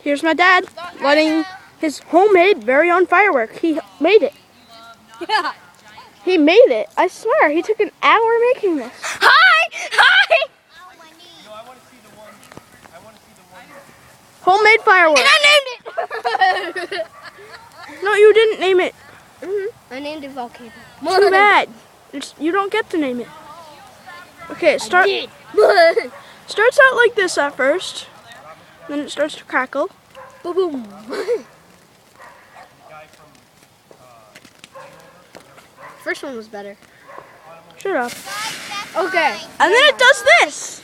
Here's my dad lighting his homemade very own firework. He made it. Yeah. He made it. I swear, he took an hour making this. Hi! Hi! Homemade firework. And I named it! No, you didn't name it. I named it Volcano. Too bad. You don't get to name it. Okay, starts out like this at first. Then it starts to crackle. Boom. First one was better. Shut up. Okay. And then it does this.